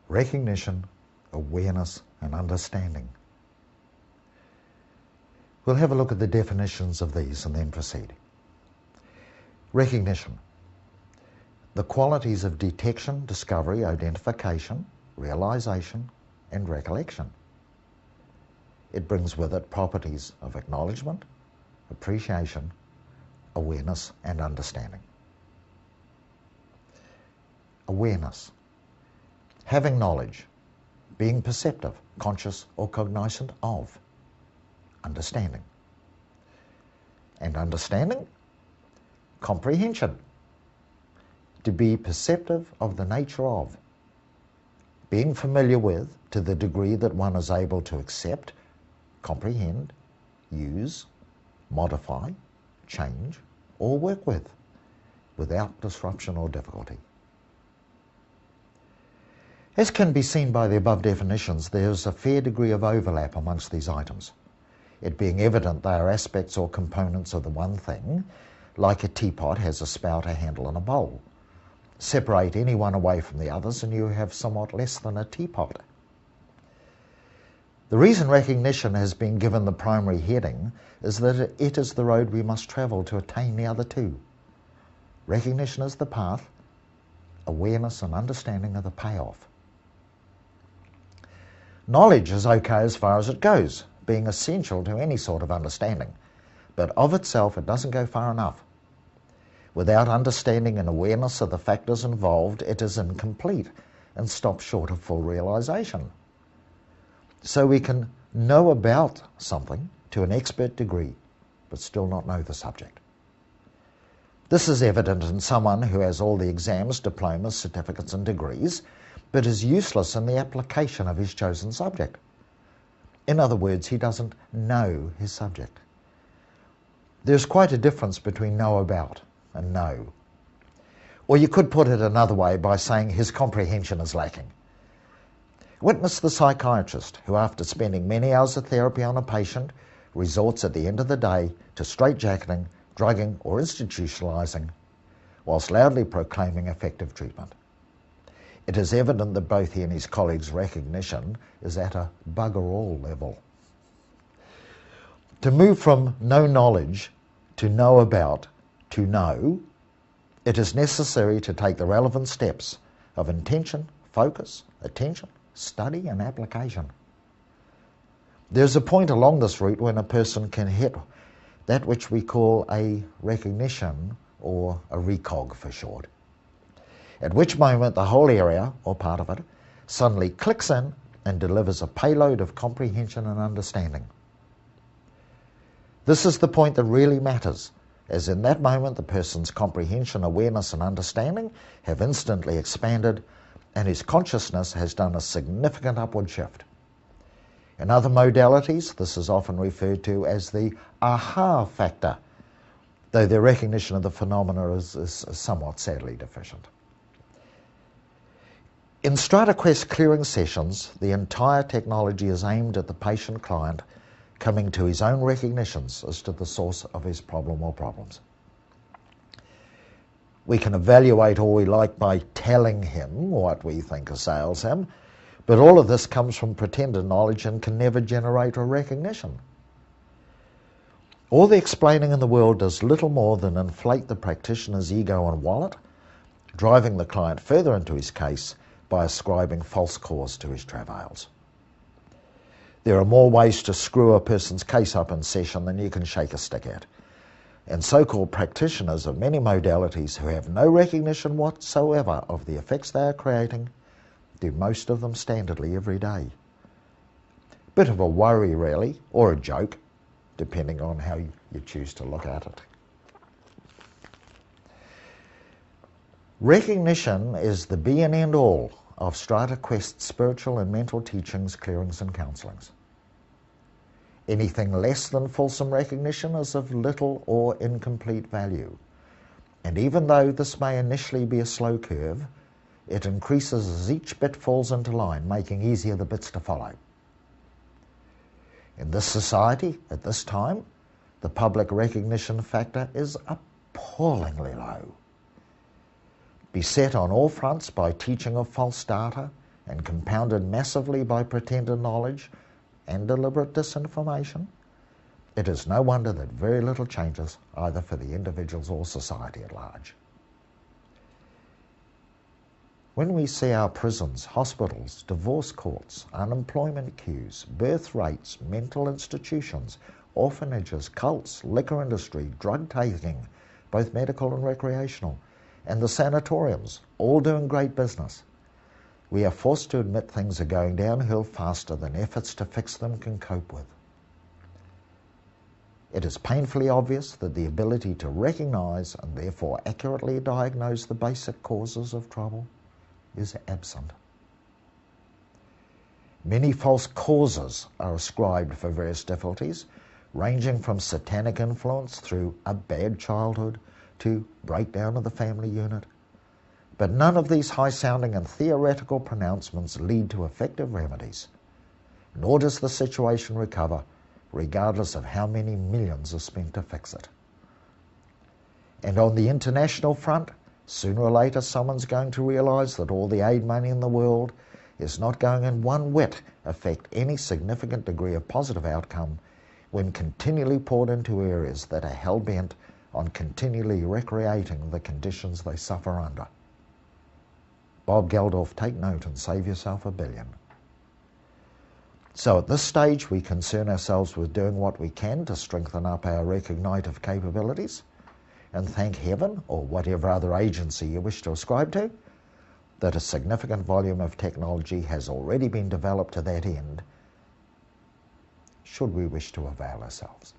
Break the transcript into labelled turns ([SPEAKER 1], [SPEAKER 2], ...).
[SPEAKER 1] recognition, awareness, and understanding. We'll have a look at the definitions of these and then proceed. Recognition. The qualities of detection, discovery, identification, realization, and recollection. It brings with it properties of acknowledgement, appreciation, awareness, and understanding. Awareness. Having knowledge, being perceptive, conscious, or cognizant of. Understanding. And understanding? Comprehension. To be perceptive of the nature of. Being familiar with, to the degree that one is able to accept, comprehend, use, modify, change, or work with, without disruption or difficulty. As can be seen by the above definitions, there is a fair degree of overlap amongst these items, it being evident they are aspects or components of the one thing, like a teapot has a spout, a handle, and a bowl. Separate any one away from the others and you have somewhat less than a teapot. The reason recognition has been given the primary heading is that it is the road we must travel to attain the other two. Recognition is the path, awareness and understanding are the payoff. Knowledge is okay as far as it goes, being essential to any sort of understanding, but of itself it doesn't go far enough. Without understanding and awareness of the factors involved, it is incomplete and stops short of full realization. So we can know about something to an expert degree, but still not know the subject. This is evident in someone who has all the exams, diplomas, certificates and degrees, but is useless in the application of his chosen subject. In other words, he doesn't know his subject. There's quite a difference between know about and know. Or you could put it another way by saying his comprehension is lacking. Witness the psychiatrist who, after spending many hours of therapy on a patient, resorts at the end of the day to straitjacketing, drugging or institutionalizing, whilst loudly proclaiming effective treatment. It is evident that both he and his colleagues' recognition is at a bugger all level. To move from no knowledge to know about to know, it is necessary to take the relevant steps of intention, focus, attention, study and application. There's a point along this route when a person can hit that which we call a recognition, or a recog for short, at which moment the whole area, or part of it, suddenly clicks in and delivers a payload of comprehension and understanding. This is the point that really matters, as in that moment the person's comprehension, awareness and understanding have instantly expanded and his consciousness has done a significant upward shift. In other modalities, this is often referred to as the aha factor, though their recognition of the phenomena is somewhat sadly deficient. In StrataQuest clearing sessions, the entire technology is aimed at the patient-client coming to his own recognitions as to the source of his problem or problems. We can evaluate all we like by telling him what we think assails him, but all of this comes from pretended knowledge and can never generate a recognition. All the explaining in the world does little more than inflate the practitioner's ego and wallet, driving the client further into his case by ascribing false cause to his travails. There are more ways to screw a person's case up in session than you can shake a stick at. And so-called practitioners of many modalities who have no recognition whatsoever of the effects they are creating do most of them standardly every day. Bit of a worry really, or a joke, depending on how you choose to look at it. Recognition is the be and end all of StrataQuest's spiritual and mental teachings, clearings and counsellings. Anything less than fulsome recognition is of little or incomplete value. And even though this may initially be a slow curve, it increases as each bit falls into line, making easier the bits to follow. In this society, at this time, the public recognition factor is appallingly low. Beset on all fronts by teaching of false data, and compounded massively by pretended knowledge and deliberate disinformation, it is no wonder that very little changes either for the individuals or society at large. When we see our prisons, hospitals, divorce courts, unemployment queues, birth rates, mental institutions, orphanages, cults, liquor industry, drug taking, both medical and recreational, and the sanatoriums, all doing great business, we are forced to admit things are going downhill faster than efforts to fix them can cope with. It is painfully obvious that the ability to recognize and therefore accurately diagnose the basic causes of trouble is absent. Many false causes are ascribed for various difficulties, ranging from satanic influence through a bad childhood to breakdown of the family unit. But none of these high-sounding and theoretical pronouncements lead to effective remedies, nor does the situation recover, regardless of how many millions are spent to fix it. And on the international front, sooner or later someone's going to realise that all the aid money in the world is not going in one whit affect any significant degree of positive outcome when continually poured into areas that are hell-bent on continually recreating the conditions they suffer under. Bob Geldof, take note and save yourself $1 billion. So at this stage, we concern ourselves with doing what we can to strengthen up our recognitive capabilities, and thank heaven, or whatever other agency you wish to ascribe to, that a significant volume of technology has already been developed to that end, should we wish to avail ourselves.